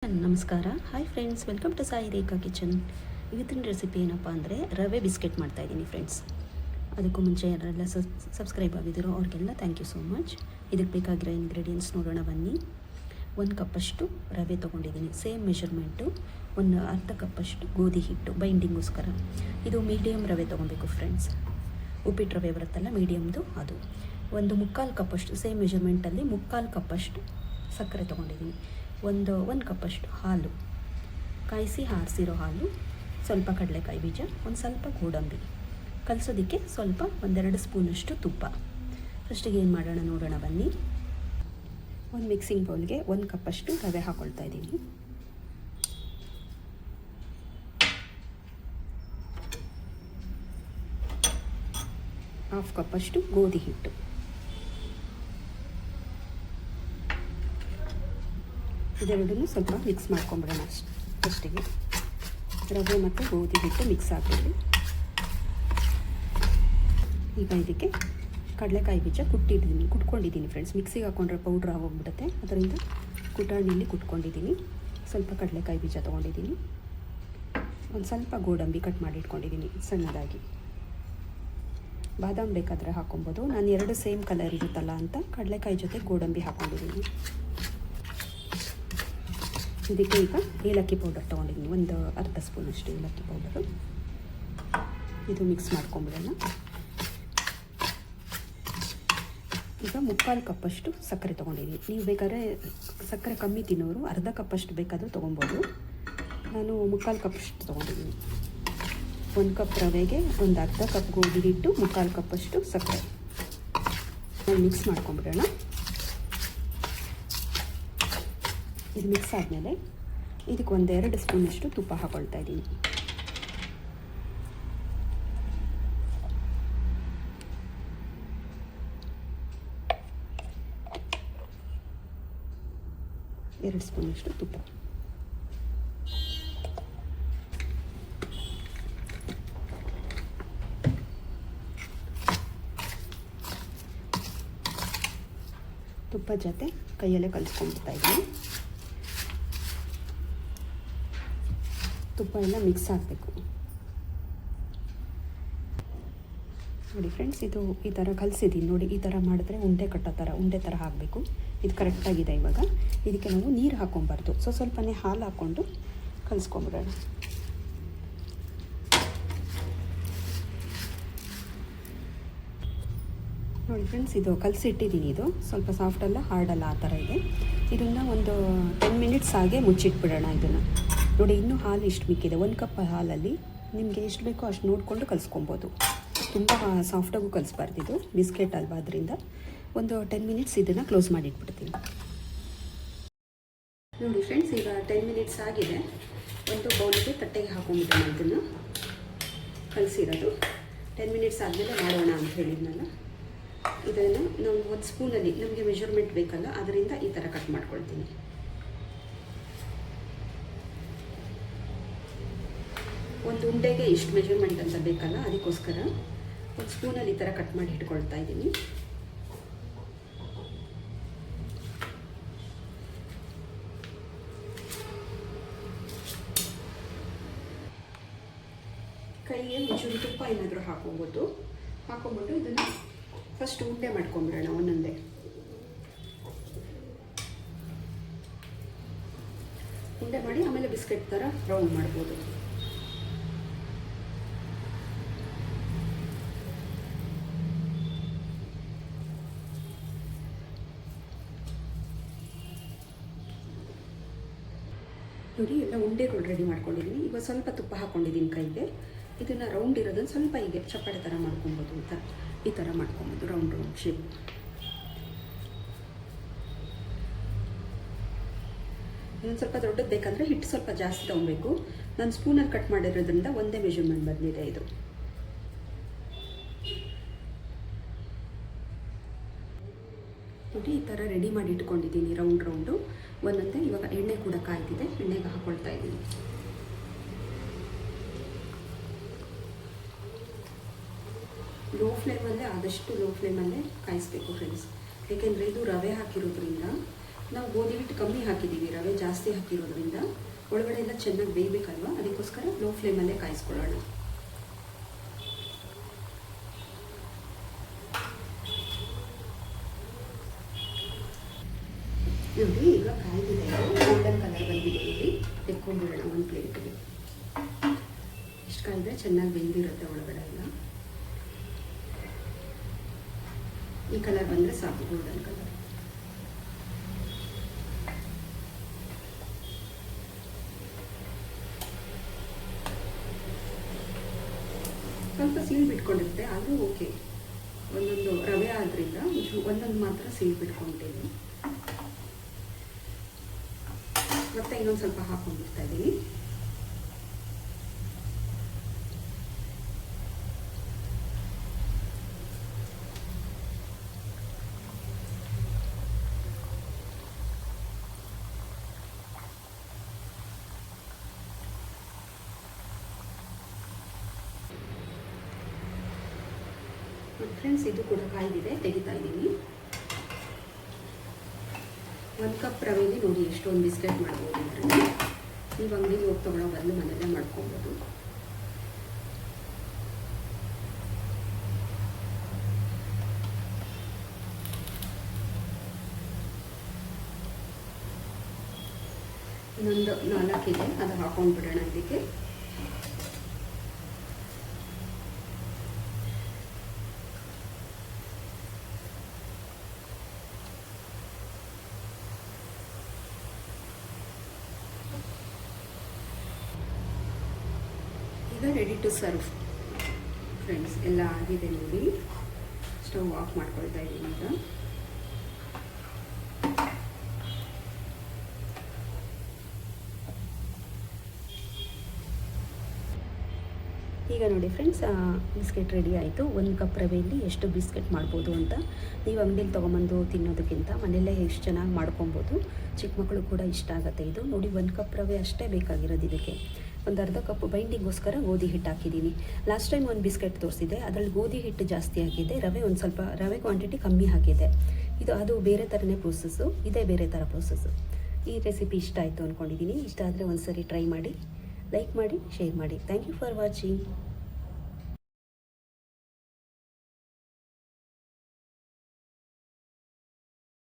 ನಮಸ್ಕಾರ. Hi friends, welcome to Sai Rekha kitchen. ಇವತ್ತಿನ recipe ಏನಪ್ಪ ಅಂದರೆ ರವೆ ಬಿಸ್ಕೆಟ್ ಮಾಡ್ತಾಯಿದ್ದೀನಿ ಫ್ರೆಂಡ್ಸ್. ಅದಕ್ಕೂ ಮುಂಚೆ ಯಾರೆಲ್ಲ ಸಬ್ಸ್ಕ್ರೈಬ್ ಆಗಿದ್ದೀರೋ ಅವ್ರಿಗೆಲ್ಲ ಥ್ಯಾಂಕ್ ಯು ಸೋ ಮಚ್. ಇದಕ್ಕೆ ಬೇಕಾಗಿರೋ ಇಂಗ್ರೀಡಿಯೆಂಟ್ಸ್ ನೋಡೋಣ ಬನ್ನಿ. 1 ಕಪ್ಪಷ್ಟು ರವೆ ತೊಗೊಂಡಿದ್ದೀನಿ, ಸೇಮ್ ಮೆಷರ್ಮೆಂಟು. ಅರ್ಧ ಕಪ್ಪಷ್ಟು ಗೋಧಿ ಹಿಟ್ಟು ಬೈಂಡಿಂಗೋಸ್ಕರ. ಇದು ಮೀಡಿಯಮ್ ರವೆ ತೊಗೊಬೇಕು ಫ್ರೆಂಡ್ಸ್. ಉಪ್ಪಿಟ್ಟು ರವೆ ಬರುತ್ತಲ್ಲ ಮೀಡಿಯಮ್ದು ಅದು. 1/4 ಕಪ್ಪಷ್ಟು ಸೇಮ್ ಮೆಷರ್ಮೆಂಟಲ್ಲಿ 1/4 ಕಪ್ಪಷ್ಟು ಸಕ್ಕರೆ ತೊಗೊಂಡಿದ್ದೀನಿ. ಒಂದು ಕಪ್ಪಷ್ಟು ಹಾಲು, ಕಾಯಿಸಿ ಆರಿಸಿರೋ ಹಾಲು, ಸ್ವಲ್ಪ ಕಡಲೆಕಾಯಿ ಬೀಜ, ಒಂದು ಸ್ವಲ್ಪ ಗೋಡಂಬಿ, ಕಲಸೋದಕ್ಕೆ ಸ್ವಲ್ಪ 1-2 ಸ್ಪೂನಷ್ಟು ತುಪ್ಪ. ಫಸ್ಟಿಗೆ ಏನು ಮಾಡೋಣ ನೋಡೋಣ ಬನ್ನಿ. ಒಂದು ಮಿಕ್ಸಿಂಗ್ ಬೌಲ್ಗೆ 1 ಕಪ್ಪಷ್ಟು ರವೆ ಹಾಕ್ಕೊಳ್ತಾ ಇದ್ದೀನಿ. ಹಾಫ್ ಕಪ್ಪಷ್ಟು ಗೋಧಿ ಹಿಟ್ಟು, ಇದೆರಡನ್ನೂ ಸ್ವಲ್ಪ ಮಿಕ್ಸ್ ಮಾಡ್ಕೊಂಬಿಡೋಣ. ಫಸ್ಟಿಗೆ ರವೆ ಮತ್ತು ಗೋಧಿ ಹಿಟ್ಟು ಮಿಕ್ಸ್ ಹಾಕಿದ್ವಿ. ಈಗ ಇದಕ್ಕೆ ಕಡಲೆಕಾಯಿ ಬೀಜ ಕುಟ್ಕೊಂಡಿದ್ದೀನಿ ಫ್ರೆಂಡ್ಸ್. ಮಿಕ್ಸಿಗೆ ಹಾಕ್ಕೊಂಡ್ರೆ ಪೌಡ್ರ್ ಆಗೋಗ್ಬಿಡುತ್ತೆ, ಅದರಿಂದ ಕುಟಾಣಿಯಲ್ಲಿ ಕುಟ್ಕೊಂಡಿದ್ದೀನಿ. ಸ್ವಲ್ಪ ಕಡಲೆಕಾಯಿ ಬೀಜ ತೊಗೊಂಡಿದ್ದೀನಿ, ಒಂದು ಸ್ವಲ್ಪ ಗೋಡಂಬಿ ಕಟ್ ಮಾಡಿ ಇಟ್ಕೊಂಡಿದ್ದೀನಿ ಸಣ್ಣದಾಗಿ. ಬಾದಾಮ್ ಬೇಕಾದರೆ ಹಾಕ್ಕೊಬೋದು. ನಾನು 2 ಸೇಮ್ ಕಲರ್ ಇರುತ್ತಲ್ಲ ಅಂತ ಕಡಲೆಕಾಯಿ ಜೊತೆ ಗೋಡಂಬಿ ಹಾಕ್ಕೊಂಡಿದ್ದೀನಿ. ಇದಕ್ಕೆ ಈಗ ಏಲಕ್ಕಿ ಪೌಡರ್ ತೊಗೊಂಡಿದ್ದೀನಿ, ಒಂದು ಅರ್ಧ ಸ್ಪೂನಷ್ಟು ಏಲಕ್ಕಿ ಪೌಡರು. ಇದು ಮಿಕ್ಸ್ ಮಾಡ್ಕೊಂಬಿಡೋಣ. ಈಗ 1/4 ಕಪ್ಪಷ್ಟು ಸಕ್ಕರೆ ತೊಗೊಂಡಿದ್ದೀನಿ. ನೀವು ಬೇಕಾದ್ರೆ ಸಕ್ಕರೆ ಕಮ್ಮಿ ತಿನ್ನೋರು ಅರ್ಧ ಕಪ್ಪಷ್ಟು ಬೇಕಾದರೂ ತೊಗೊಬೋದು. ನಾನು 1/4 ಕಪ್ಪಷ್ಟು ತೊಗೊಂಡಿದ್ದೀನಿ. 1 ಕಪ್ ರವೆಗೆ ಒಂದು ಅರ್ಧ ಕಪ್ ಗೋಧಿ ಹಿಟ್ಟು, 1/4 ಕಪ್ಪಷ್ಟು ಸಕ್ಕರೆ. ಮಿಕ್ಸ್ ಮಾಡ್ಕೊಂಬಿಡೋಣ. ಇದು ಮಿಕ್ಸ್ ಆದಮೇಲೆ ಇದಕ್ಕೆ 1-2 ಸ್ಪೂನಷ್ಟು ತುಪ್ಪ ಹಾಕ್ಕೊಳ್ತಾ ಇದ್ದೀನಿ. ಎರಡು ಸ್ಪೂನಷ್ಟು ತುಪ್ಪ. ತುಪ್ಪ ಜೊತೆ ಕೈಯಲ್ಲೇ ಕಲಿಸ್ಕೊಂಡ್ಬಿಡ್ತಾ ಇದ್ದೀನಿ. ತುಪ್ಪ ಎಲ್ಲ ಮಿಕ್ಸ್ ಆಗಬೇಕು ನೋಡಿ ಫ್ರೆಂಡ್ಸ್. ಇದು ಈ ಥರ ಕಲಿಸಿದ್ದೀನಿ ನೋಡಿ. ಈ ಥರ ಮಾಡಿದ್ರೆ ಉಂಡೆ ಥರ ಹಾಕಬೇಕು. ಇದು ಕರೆಕ್ಟಾಗಿದೆ. ಇವಾಗ ಇದಕ್ಕೆ ನಾವು ನೀರು ಹಾಕ್ಕೊಬಾರ್ದು, ಸ್ವಲ್ಪನೇ ಹಾಲು ಹಾಕ್ಕೊಂಡು ಕಲಿಸ್ಕೊಂಬಿಡೋಣ. ನೋಡಿ ಫ್ರೆಂಡ್ಸ್, ಇದು ಕಲಸಿಟ್ಟಿದ್ದೀನಿ. ಇದು ಸ್ವಲ್ಪ ಸಾಫ್ಟಲ್ಲ ಹಾರ್ಡಲ್ಲ ಆ ಥರ ಇದೆ. ಇದನ್ನು ಒಂದು 10 ಮಿನಿಟ್ಸ್ ಹಾಗೆ ಮುಚ್ಚಿಟ್ಬಿಡೋಣ. ಇದನ್ನು ನೋಡಿ, ಇನ್ನೂ ಹಾಲು ಇಷ್ಟು ಮಿಕ್ಕಿದೆ. 1 ಕಪ್ ಹಾಲಲ್ಲಿ ನಿಮಗೆ ಎಷ್ಟು ಬೇಕೋ ಅಷ್ಟು ನೋಡಿಕೊಂಡು ಕಲಿಸ್ಕೊಬೋದು. ತುಂಬ ಸಾಫ್ಟಾಗೂ ಕಲಿಸ್ಬಾರ್ದು, ಇದು ಬಿಸ್ಕೆಟ್ ಅಲ್ವಾ, ಅದರಿಂದ ಒಂದು 10 ಮಿನಿಟ್ಸ್ ಇದನ್ನು ಕ್ಲೋಸ್ ಮಾಡಿಟ್ಬಿಡ್ತೀನಿ. ನೋಡಿ ಫ್ರೆಂಡ್ಸ್, ಈಗ 10 ಮಿನಿಟ್ಸ್ ಆಗಿದೆ. ಒಂದು ಬೌಲಿಗೆ ತಟ್ಟೆಗೆ ಹಾಕೊಂಡ್ಬಿಡೋಣ. ಇದನ್ನು ಕಲಿಸಿರೋದು 10 ಮಿನಿಟ್ಸ್ ಆದಮೇಲೆ ಮಾಡೋಣ ಅಂತ ಹೇಳಿದ್ನಲ್ಲ. ಇದನ್ನು ನಾವು 1 ಸ್ಪೂನಲ್ಲಿ ನಮಗೆ ಮೆಷರ್ಮೆಂಟ್ ಬೇಕಲ್ಲ, ಅದರಿಂದ ಈ ಥರ ಕಟ್ ಮಾಡ್ಕೊಳ್ತೀನಿ. ಒಂದು ಉಂಡೆಗೆ ಇಷ್ಟು ಮೆಷರ್ಮೆಂಟ್ ಅಂತ ಬೇಕಲ್ಲ, ಅದಕ್ಕೋಸ್ಕರ 1 ಸ್ಪೂನಲ್ಲಿ ಈ ಥರ ಕಟ್ ಮಾಡಿ ಇಟ್ಕೊಳ್ತಾ ಇದ್ದೀನಿ. ಕೈಗೆ ಒಂಚೂರು ತುಪ್ಪ ಏನಾದರೂ ಹಾಕ್ಕೊಬೋದು. ಹಾಕ್ಕೊಂಬಿಟ್ಟು ಇದನ್ನು ಫಸ್ಟ್ ಉಂಡೆ ಮಾಡ್ಕೊಂಬಿಡೋಣ ಒಂದೊಂದೇ. ಉಂಡೆ ಮಾಡಿ ಆಮೇಲೆ ಬಿಸ್ಕೆಟ್ ಥರ ರೌಂಡ್ ಮಾಡ್ಬೋದು. ನೋಡಿ, ಎಲ್ಲ ಉಂಡೆಗಳು ರೆಡಿ ಮಾಡ್ಕೊಂಡಿದ್ದೀನಿ. ಈಗ ಸ್ವಲ್ಪ ತುಪ್ಪ ಹಾಕ್ಕೊಂಡಿದ್ದೀನಿ ಕೈಗೆ. ಇದನ್ನು ರೌಂಡ್ ಇರೋದನ್ನು ಸ್ವಲ್ಪ ಹೀಗೆ ಚಪಾತಿ ಥರ ಮಾಡ್ಕೊಬೋದು. ಈ ಥರ ಮಾಡ್ಕೊಬೋದು, ರೌಂಡ್ ಶೇಪ್. ಇನ್ನೊಂದು ಸ್ವಲ್ಪ ದೊಡ್ಡದು ಬೇಕಂದರೆ ಹಿಟ್ಟು ಸ್ವಲ್ಪ ಜಾಸ್ತಿ ತೊಗೊಬೇಕು. ನಾನು ಸ್ಪೂನಲ್ಲಿ ಕಟ್ ಮಾಡಿರೋದ್ರಿಂದ ಒಂದೇ ಮೆಷರ್ಮೆಂಟ್ ಬಂದಿದೆ ಇದು. ನೋಡಿ, ಈ ಥರ ರೆಡಿ ಮಾಡಿ ಇಟ್ಕೊಂಡಿದ್ದೀನಿ ರೌಂಡು. ಒಂದೊಂದೇ ಇವಾಗ ಎಣ್ಣೆ ಕೂಡ ಕಾಯ್ತಿದೆ, ಎಣ್ಣೆಗೆ ಹಾಕ್ಕೊಳ್ತಾ ಇದ್ದೀನಿ. ಲೋ ಫ್ಲೇಮಲ್ಲೇ, ಆದಷ್ಟು ಲೋ ಫ್ಲೇಮಲ್ಲೇ ಕಾಯಿಸ್ಬೇಕು ಫ್ರೆಂಡ್ಸ್. ಏಕೆಂದರೆ ಇದು ರವೆ ಹಾಕಿರೋದ್ರಿಂದ ನಾವು ಗೋಧಿ ಹಿಟ್ಟು ಕಮ್ಮಿ ಹಾಕಿದ್ದೀವಿ, ರವೆ ಜಾಸ್ತಿ ಹಾಕಿರೋದ್ರಿಂದ ಒಳಗಡೆ ಎಲ್ಲ ಚೆನ್ನಾಗಿ ಬೇಯಬೇಕಲ್ವ, ಅದಕ್ಕೋಸ್ಕರ ಲೋ ಫ್ಲೇಮಲ್ಲೇ ಕಾಯಿಸ್ಕೊಳ್ಳೋಣ. ನೋಡಿ ಈಗ ಕಾಯ್ದಿದೆ, ಗೋಲ್ಡನ್ ಕಲರ್ ಬಂದಿದೆ. ಇಲ್ಲಿ ತೆಕ್ಕೊಂಡ್ಬಿಡೋಣ ಒಂದು ಪ್ಲೇಟಿಗೆ. ಇಷ್ಟು ಕಾಯಿದ್ರೆ ಚೆನ್ನಾಗಿ ಬೆಂದಿರುತ್ತೆ ಒಳಗಡೆ ಎಲ್ಲ. ಈ ಕಲರ್ ಬಂದರೆ ಸಾಕು, ಗೋಲ್ಡನ್ ಕಲರ್. ಸ್ವಲ್ಪ ಸೀಳು ಬಿಟ್ಕೊಂಡಿರುತ್ತೆ, ಆದರೂ ಓಕೆ. ಒಂದೊಂದು ರವೆ ಆದ್ದರಿಂದ ಒಂದೊಂದು ಮಾತ್ರ ಸೀಳು ಬಿಟ್ಕೊಂಡಿದ್ದೀನಿ. ಮತ್ತೆ ಇನ್ನೊಂದು ಸ್ವಲ್ಪ ಹಾಕೊಂಡ್ಬಿಡ್ತಾ ಇದ್ದೀನಿ. ಫ್ರೆಂಡ್ಸ್, ಇದು ಕೂಡ ಕಾಯ್ದಿದೆ, ತೆಗಿತಾ ಇದ್ದೀನಿ. 1 ಕಪ್ ರವೆಯಲ್ಲಿ ನೋಡಿ ಎಷ್ಟೊಂದು ಬಿಸ್ಕೆಟ್ ಮಾಡ್ಬೋದು ಅಂದರೆ, ನೀವು ಅಂಗಡಿಗೆ ಹೋಗಿ ತೊಗೊಳ್ಳೋ ಬದಲು ಮನೆಯಲ್ಲೇ ಮಾಡ್ಕೊಬೋದು. ಇನ್ನೊಂದು 4 ಇದೆ, ಅದು ಹಾಕೊಂಡ್ಬಿಡೋಣ ಇದಕ್ಕೆ. ಈಗ ರೆಡಿ ಟು ಸರ್ವ್ ಫ್ರೆಂಡ್ಸ್. ಎಲ್ಲ ಆಗಿದೆ ನೋಡಿ. ಸ್ಟವ್ ಆಫ್ ಮಾಡ್ಕೊಳ್ತಾ ಇದ್ದೀನಿ ಈಗ ನೋಡಿ ಫ್ರೆಂಡ್ಸ್, ಬಿಸ್ಕೆಟ್ ರೆಡಿ ಆಯಿತು. 1 ಕಪ್ ರವೆಯಲ್ಲಿ ಎಷ್ಟು ಬಿಸ್ಕೆಟ್ ಮಾಡ್ಬೋದು ಅಂತ ನೀವು ಅಂಗಡಿಯಲ್ಲಿ ತೊಗೊಂಬಂದು ತಿನ್ನೋದಕ್ಕಿಂತ ಮನೆಯಲ್ಲೇ ಎಷ್ಟು ಚೆನ್ನಾಗಿ ಮಾಡ್ಕೊಬೋದು. ಚಿಕ್ಕ ಮಕ್ಕಳು ಕೂಡ ಇಷ್ಟ ಆಗುತ್ತೆ ಇದು. ನೋಡಿ 1 ಕಪ್ ರವೆ ಅಷ್ಟೇ ಬೇಕಾಗಿರೋದು ಇದಕ್ಕೆ. ಒಂದು ಅರ್ಧ ಕಪ್ ಬೈಂಡಿಂಗೋಸ್ಕರ ಗೋಧಿ ಹಿಟ್ಟು ಹಾಕಿದ್ದೀನಿ. ಲಾಸ್ಟ್ ಟೈಮ್ ಒಂದು ಬಿಸ್ಕೆಟ್ ತೋರಿಸಿದೆ, ಅದರಲ್ಲಿ ಗೋಧಿ ಹಿಟ್ಟು ಜಾಸ್ತಿ ಹಾಕಿದೆ, ಒಂದು ಸ್ವಲ್ಪ ರವೆ ಕ್ವಾಂಟಿಟಿ ಕಮ್ಮಿ ಹಾಕಿದೆ. ಅದು ಬೇರೆ ಥರನೇ ಪ್ರೋಸೆಸ್ಸು, ಇದೇ ಬೇರೆ ಥರ ಪ್ರೋಸೆಸ್ಸು. ಈ ರೆಸಿಪಿ ಇಷ್ಟ ಆಯಿತು ಅಂದ್ಕೊಂಡಿದ್ದೀನಿ. ಇಷ್ಟ ಆದರೆ ಒಂದು ಸರಿ ಟ್ರೈ ಮಾಡಿ, ಲೈಕ್ ಮಾಡಿ, ಶೇರ್ ಮಾಡಿ. Thank you for watching.